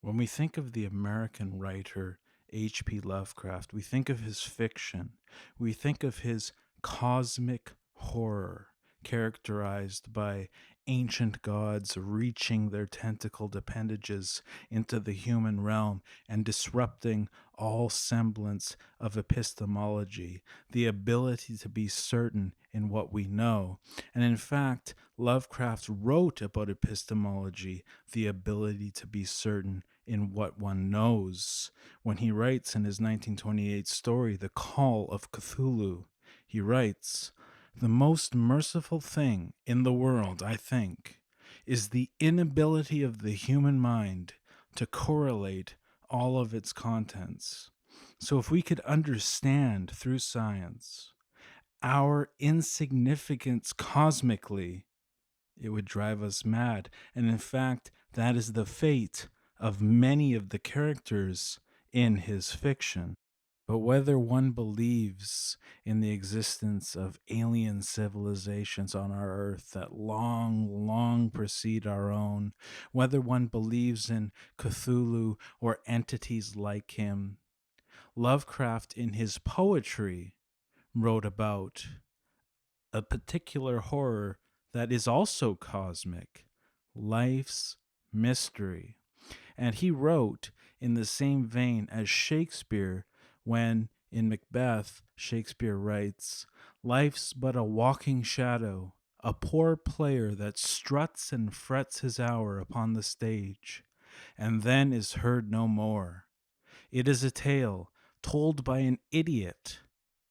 When we think of the American writer HP Lovecraft, we think of his fiction. We think of his cosmic horror, characterized by ancient gods reaching their tentacled appendages into the human realm and disrupting all semblance of epistemology, the ability to be certain in what we know. And in fact, Lovecraft wrote about epistemology, the ability to be certain in what one knows. When he writes in his 1928 story, The Call of Cthulhu, he writes, "The most merciful thing in the world, I think, is the inability of the human mind to correlate all of its contents. So if we could understand through science our insignificance cosmically, it would drive us mad. And in fact, that is the fate of many of the characters in his fiction. But whether one believes in the existence of alien civilizations on our earth that long precede our own, whether one believes in Cthulhu or entities like him, Lovecraft in his poetry wrote about a particular horror that is also cosmic, life's mystery. And he wrote in the same vein as Shakespeare when in Macbeth, Shakespeare writes, "Life's but a walking shadow, a poor player that struts and frets his hour upon the stage, and then is heard no more. It is a tale told by an idiot,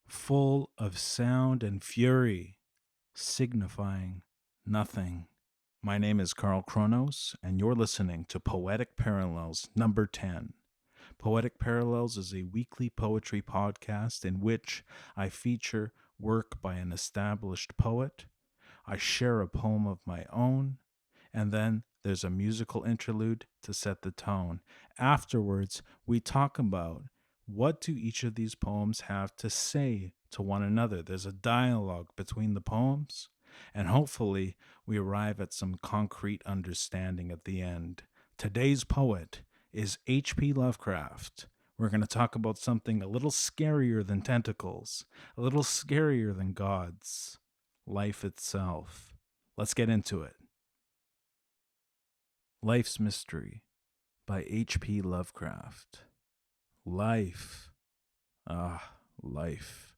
full of sound and fury, signifying nothing." My name is Carl Kronos, and you're listening to Poetic Parallels number 10. Poetic Parallels is a weekly poetry podcast in which I feature work by an established poet. I share a poem of my own, and then there's a musical interlude to set the tone. Afterwards, we talk about what do each of these poems have to say to one another. There's a dialogue between the poems, and hopefully we arrive at some concrete understanding at the end. Today's poet is HP Lovecraft. We're going to talk about something a little scarier than tentacles, a little scarier than gods, life itself. Let's get into it. Life's Mystery by H.P. Lovecraft. Life. Life.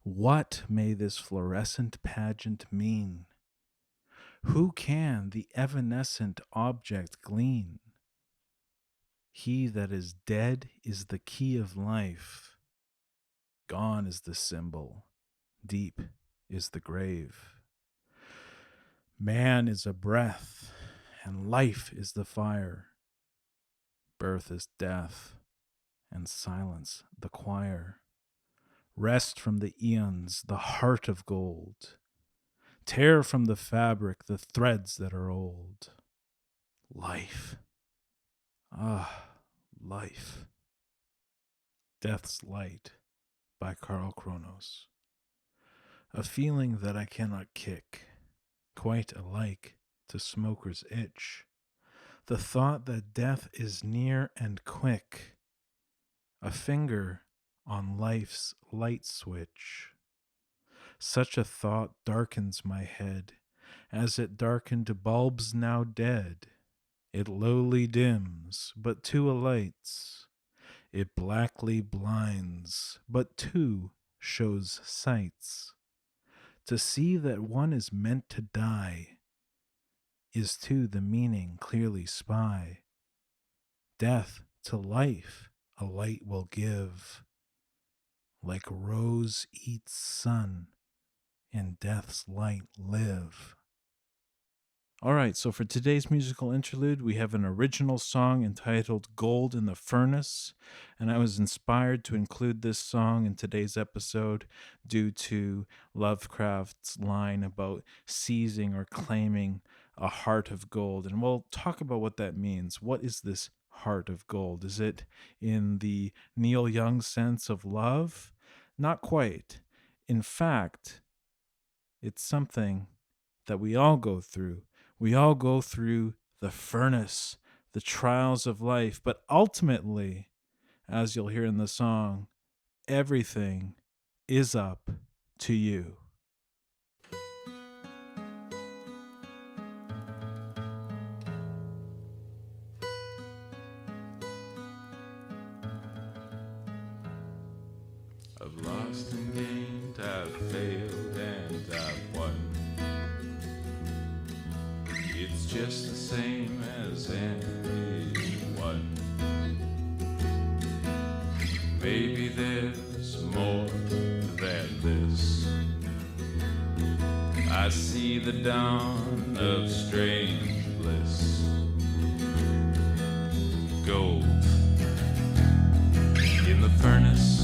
What may this fluorescent pageant mean? Who can the evanescent object glean? He that is dead is the key of life. Gone is the symbol. Deep is the grave. Man is a breath, and life is the fire. Birth is death, and silence the choir. Rest from the eons, the heart of gold. Tear from the fabric the threads that are old. Life. Life. Death's Light by Carl Kronos. A feeling that I cannot kick, quite alike to smoker's itch. The thought that death is near and quick. A finger on life's light switch. Such a thought darkens my head, as it darkened bulbs now dead. It lowly dims, but two alights. It blackly blinds, but two shows sights. To see that one is meant to die is to the meaning clearly spy. Death to life a light will give, like rose eats sun, in death's light live. All right, so for today's musical interlude, we have an original song entitled Gold in the Furnace, and I was inspired to include this song in today's episode due to Lovecraft's line about seizing or claiming a heart of gold. And we'll talk about what that means. What is this heart of gold? Is it in the Neil Young sense of love? Not quite. In fact, it's something that we all go through. We all go through the furnace, the trials of life, but ultimately, as you'll hear in the song, everything is up to you. I've lost and gained, I've failed and I've won. It's just the same as anyone. Maybe there's more than this. I see the dawn of strange bliss. Gold in the furnace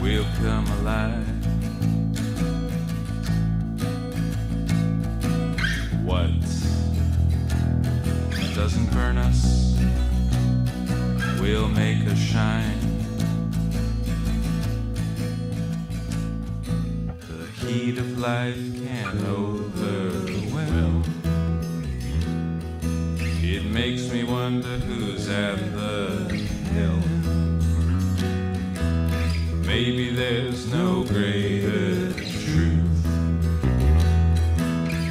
will come alive. What doesn't burn us will make us shine. The heat of life can overwhelm. It makes me wonder who's at the helm. Maybe there's no greater truth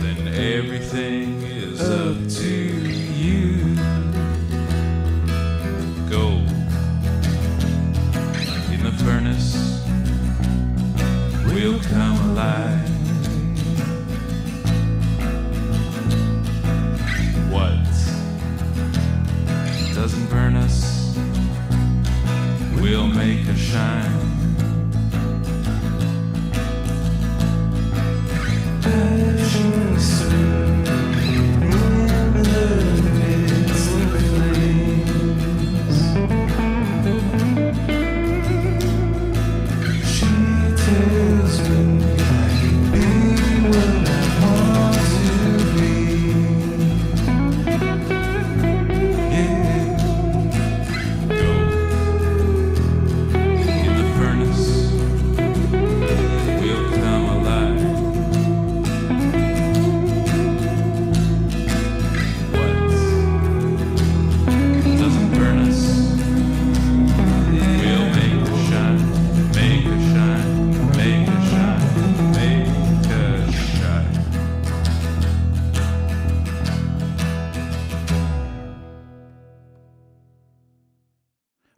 than everything is up to you. Gold in the furnace will come alive. What doesn't burn us will make us shine.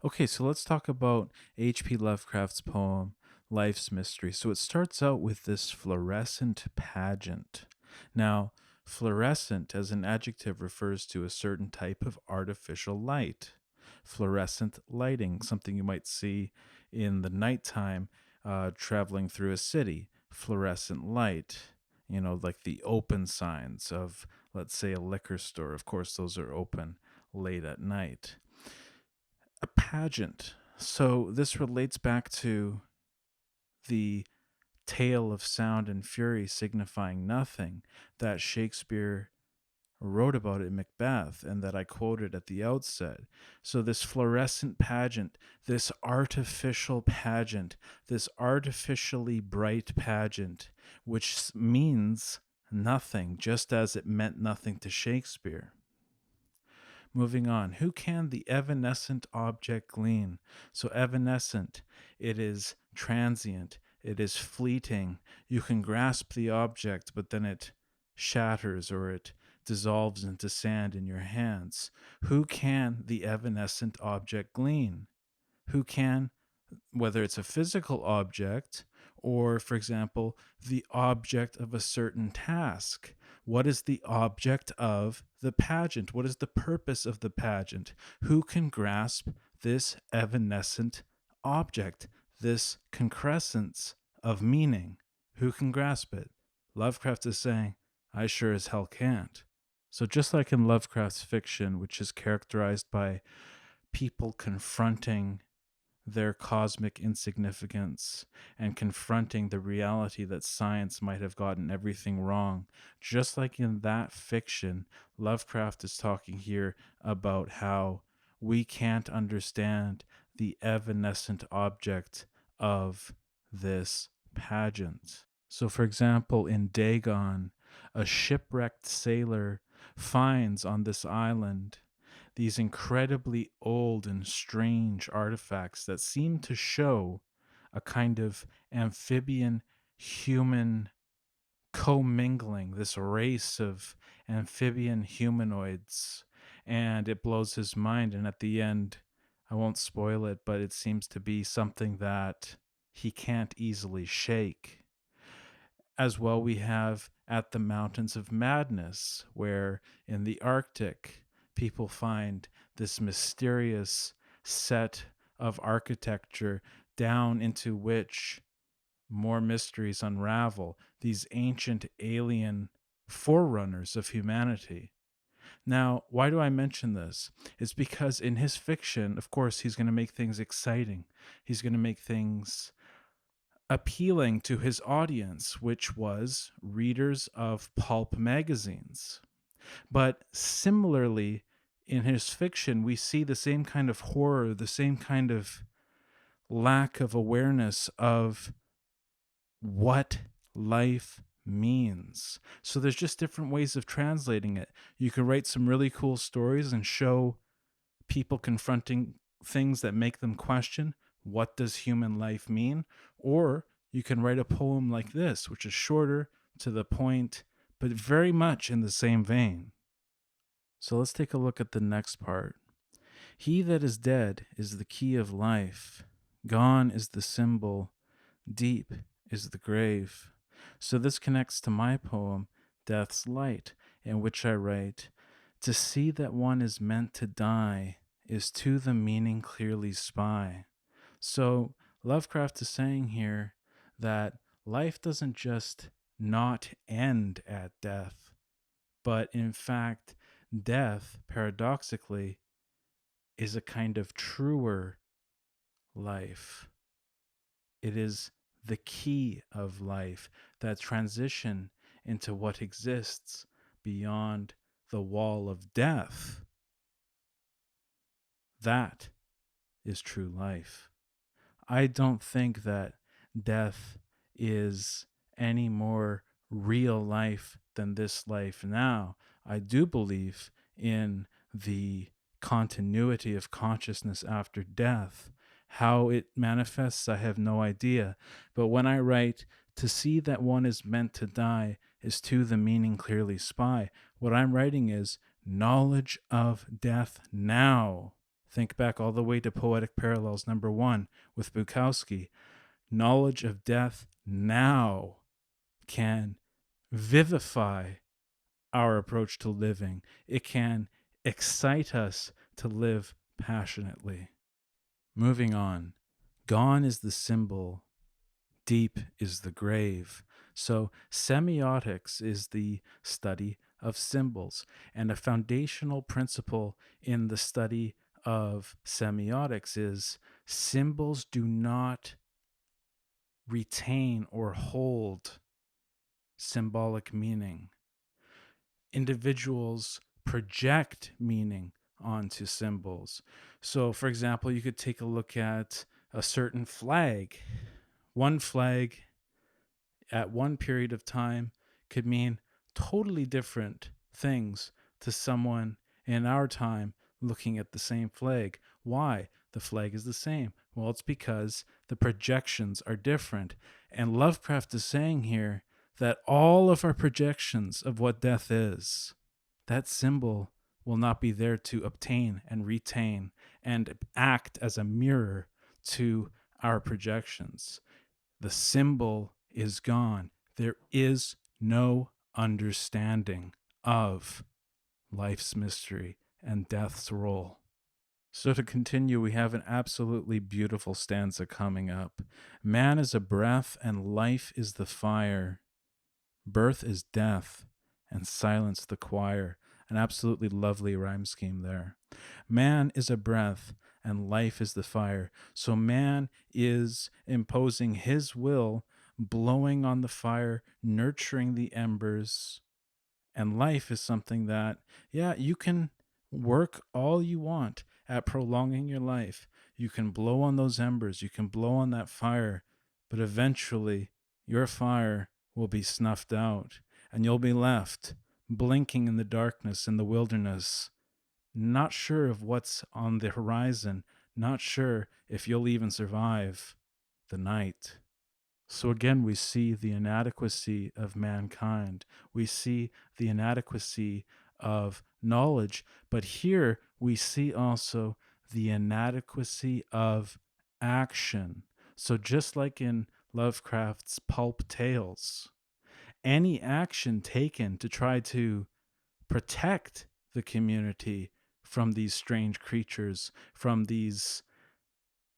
Okay, so let's talk about HP Lovecraft's poem, Life's Mystery. So it starts out with this fluorescent pageant. Now, fluorescent as an adjective refers to a certain type of artificial light. Fluorescent lighting, something you might see in the nighttime traveling through a city. Fluorescent light, like the open signs of, let's say, a liquor store. Of course, those are open late at night. A pageant. So this relates back to the tale of sound and fury signifying nothing that Shakespeare wrote about in Macbeth and that I quoted at the outset. So this fluorescent pageant, this artificial pageant, this artificially bright pageant, which means nothing, just as it meant nothing to Shakespeare. Moving on, who can the evanescent object glean? So, evanescent, it is transient, it is fleeting. You can grasp the object, but then it shatters or it dissolves into sand in your hands. Who can the evanescent object glean? Who can, whether it's a physical object or, for example, the object of a certain task? What is the object of the pageant? What is the purpose of the pageant? Who can grasp this evanescent object, this concrescence of meaning? Who can grasp it? Lovecraft is saying, I sure as hell can't. So just like in Lovecraft's fiction, which is characterized by people confronting their cosmic insignificance and confronting the reality that science might have gotten everything wrong. Just like in that fiction, Lovecraft is talking here about how we can't understand the evanescent object of this pageant. So, for example, in Dagon, a shipwrecked sailor finds on this island these incredibly old and strange artifacts that seem to show a kind of amphibian human commingling, this race of amphibian humanoids. And it blows his mind. And at the end, I won't spoil it, but it seems to be something that he can't easily shake. As well, we have At the Mountains of Madness, where in the Arctic, people find this mysterious set of architecture down into which more mysteries unravel, these ancient alien forerunners of humanity. Now, why do I mention this? It's because in his fiction, of course, he's going to make things exciting. He's going to make things appealing to his audience, which was readers of pulp magazines. But similarly, in his fiction, we see the same kind of horror, the same kind of lack of awareness of what life means. So there's just different ways of translating it. You can write some really cool stories and show people confronting things that make them question, what does human life mean? Or you can write a poem like this, which is shorter, to the point, but very much in the same vein. So let's take a look at the next part. He that is dead is the key of life. Gone is the symbol. Deep is the grave. So this connects to my poem, Death's Light, in which I write, to see that one is meant to die is to the meaning clearly spy. So Lovecraft is saying here that life doesn't just not end at death, but in fact, death, paradoxically, is a kind of truer life. It is the key of life, that transition into what exists beyond the wall of death. That is true life. I don't think that death is any more real life than this life now. I do believe in the continuity of consciousness after death. How it manifests, I have no idea. But when I write, to see that one is meant to die is to the meaning clearly spy, what I'm writing is knowledge of death now. Think back all the way to Poetic Parallels #1 with Bukowski. Knowledge of death now can vivify our approach to living. It can excite us to live passionately. Moving on. Gone is the symbol, deep is the grave. So semiotics is the study of symbols, and a foundational principle in the study of semiotics is symbols do not retain or hold symbolic meaning. Individuals project meaning onto symbols. So, for example, you could take a look at a certain flag. One flag at one period of time could mean totally different things to someone in our time looking at the same flag. Why? The flag is the same. Well, it's because the projections are different. And Lovecraft is saying here that all of our projections of what death is, that symbol will not be there to obtain and retain and act as a mirror to our projections. The symbol is gone. There is no understanding of life's mystery and death's role. So, to continue, we have an absolutely beautiful stanza coming up. Man is a breath, and life is the fire. Birth is death, and silence the choir. An absolutely lovely rhyme scheme there. Man is a breath, and life is the fire. So, man is imposing his will, blowing on the fire, nurturing the embers. And life is something that, yeah, you can work all you want at prolonging your life. You can blow on those embers, you can blow on that fire, but eventually your fire will be snuffed out and you'll be left blinking in the darkness in the wilderness, not sure of what's on the horizon, not sure if you'll even survive the night. So again, we see the inadequacy of mankind. We see the inadequacy of knowledge. But here we see also the inadequacy of action. So just like in Lovecraft's pulp tales, any action taken to try to protect the community from these strange creatures, from these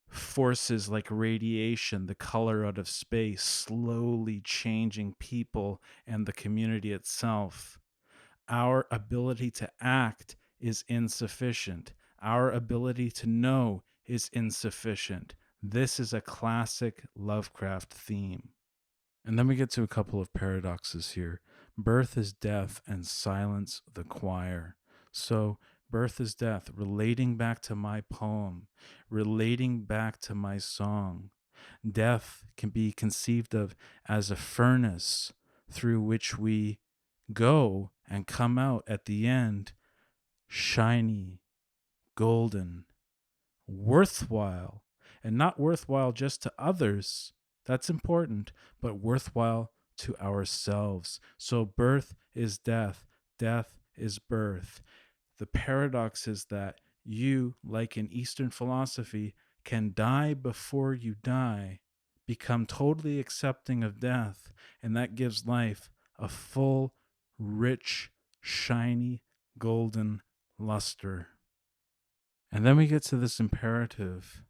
forces like radiation, the color out of space, slowly changing people and the community itself. Our ability to act is insufficient. Our ability to know is insufficient. This is a classic Lovecraft theme. And then we get to a couple of paradoxes here. Birth is death, and silence the choir. So, birth is death, relating back to my poem, relating back to my song. Death can be conceived of as a furnace through which we go and come out at the end shiny, golden, worthwhile, and not worthwhile just to others. That's important, but worthwhile to ourselves. So birth is death, death is birth. The paradox is that you, like in Eastern philosophy, can die before you die, become totally accepting of death, and that gives life a full, rich, shiny, golden luster. And then we get to this imperative: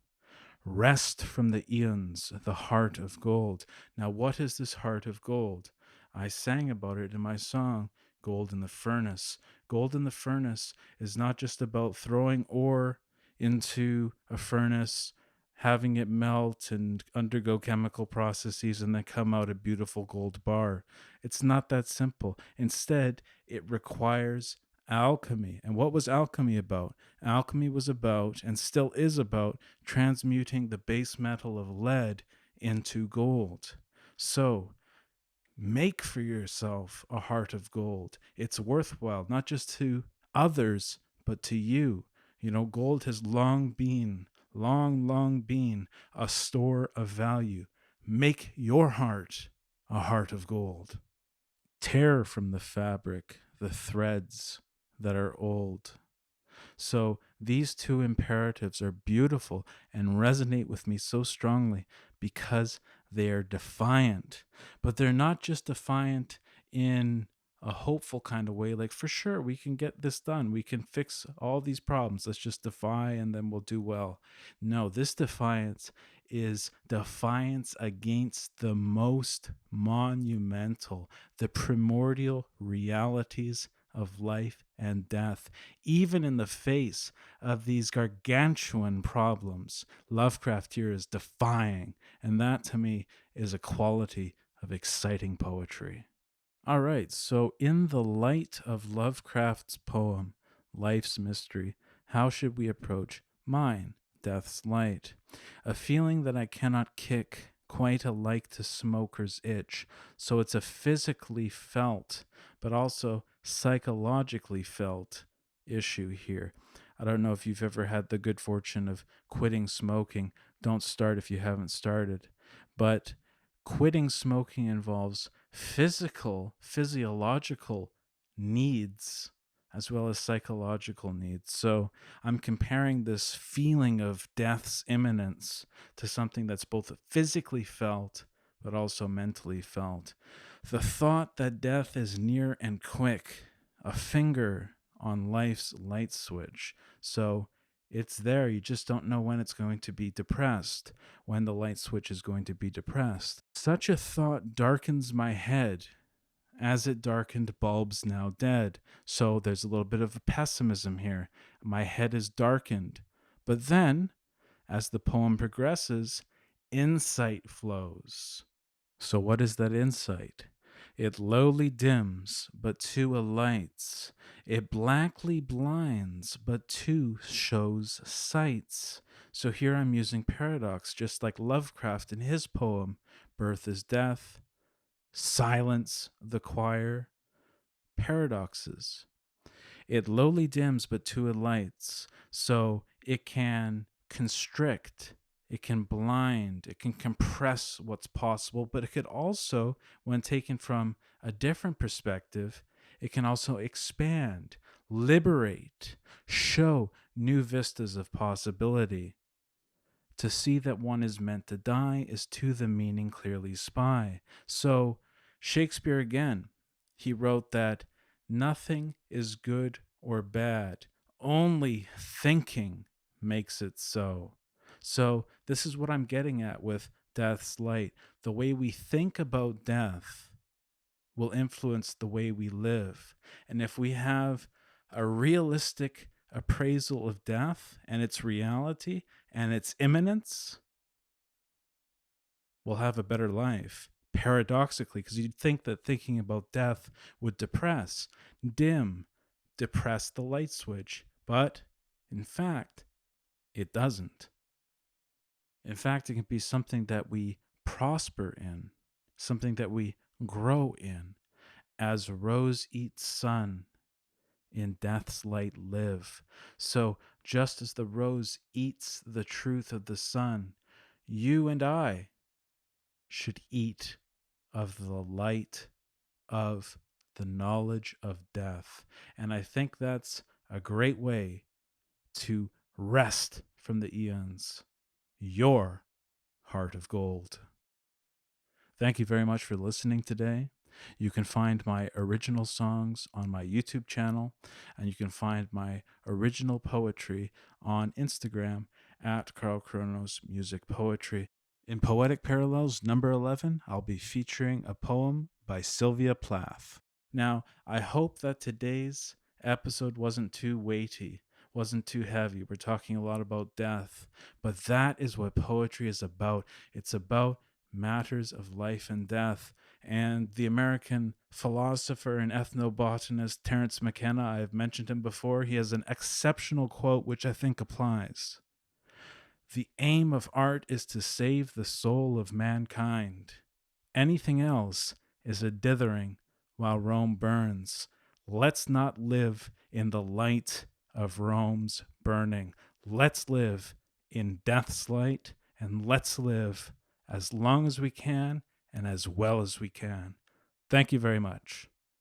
rest from the eons, the heart of gold. Now, what is this heart of gold? I sang about it in my song, Gold in the Furnace. Gold in the furnace is not just about throwing ore into a furnace, having it melt and undergo chemical processes, and then come out a beautiful gold bar. It's not that simple. Instead, it requires alchemy. And what was alchemy about? Alchemy was about, and still is about, transmuting the base metal of lead into gold. So, make for yourself a heart of gold. It's worthwhile, not just to others, but to you. You know, gold has long been a store of value. Make your heart a heart of gold. Tear from the fabric the threads that are old. So these two imperatives are beautiful and resonate with me so strongly because they are defiant. But they're not just defiant in a hopeful kind of way, like, for sure, we can get this done. We can fix all these problems. Let's just defy and then we'll do well. No, this defiance is defiance against the most monumental, the primordial realities of life and death. Even in the face of these gargantuan problems, Lovecraft here is defying, and that to me is a quality of exciting poetry. All right, so in the light of Lovecraft's poem, Life's Mystery, how should we approach mine, Death's Light? A feeling that I cannot kick, quite alike to smoker's itch. So it's a physically felt, but also psychologically felt issue here. I don't know if you've ever had the good fortune of quitting smoking. Don't start if you haven't started. But quitting smoking involves physiological needs as well as psychological needs. So I'm comparing this feeling of death's imminence to something that's both physically felt but also mentally felt. The thought that death is near and quick, a finger on life's light switch. So it's there. You just don't know when it's going to be depressed, when the light switch is going to be depressed. Such a thought darkens my head as it darkened bulbs now dead. So there's a little bit of a pessimism here. My head is darkened. But then, as the poem progresses, insight flows. So what is that insight? It lowly dims, but to alights. It blackly blinds, but to shows sights. So here I'm using paradox, just like Lovecraft in his poem, Birth is Death, silence the choir, paradoxes. It lowly dims, but to it lights. So it can constrict, it can blind, it can compress what's possible, but it could also, when taken from a different perspective, it can also expand, liberate, show new vistas of possibility. To see that one is meant to die is to the meaning clearly spy. So, Shakespeare again, he wrote that nothing is good or bad, only thinking makes it so. So, this is what I'm getting at with Death's Light. The way we think about death will influence the way we live. And if we have a realistic appraisal of death and its reality and its imminence, we'll have a better life. Paradoxically, because you'd think that thinking about death would depress, depress the light switch. But in fact, it doesn't. In fact, it can be something that we prosper in, something that we grow in. As rose eats sun, in death's light live. So, just as the rose eats the truth of the sun, you and I should eat of the light of the knowledge of death. And I think that's a great way to rest from the eons. Your heart of gold. Thank you very much for listening today. You can find my original songs on my YouTube channel, and you can find my original poetry on Instagram at Carl Kronos Music Poetry. In Poetic Parallels number 11, I'll be featuring a poem by Sylvia Plath. Now, I hope that today's episode wasn't too weighty, wasn't too heavy. We're talking a lot about death, but that is what poetry is about. It's about matters of life and death. And the American philosopher and ethnobotanist Terence McKenna, I've mentioned him before, he has an exceptional quote which I think applies. The aim of art is to save the soul of mankind. Anything else is a dithering while Rome burns. Let's not live in the light of Rome's burning. Let's live in death's light, and let's live as long as we can and as well as we can. Thank you very much.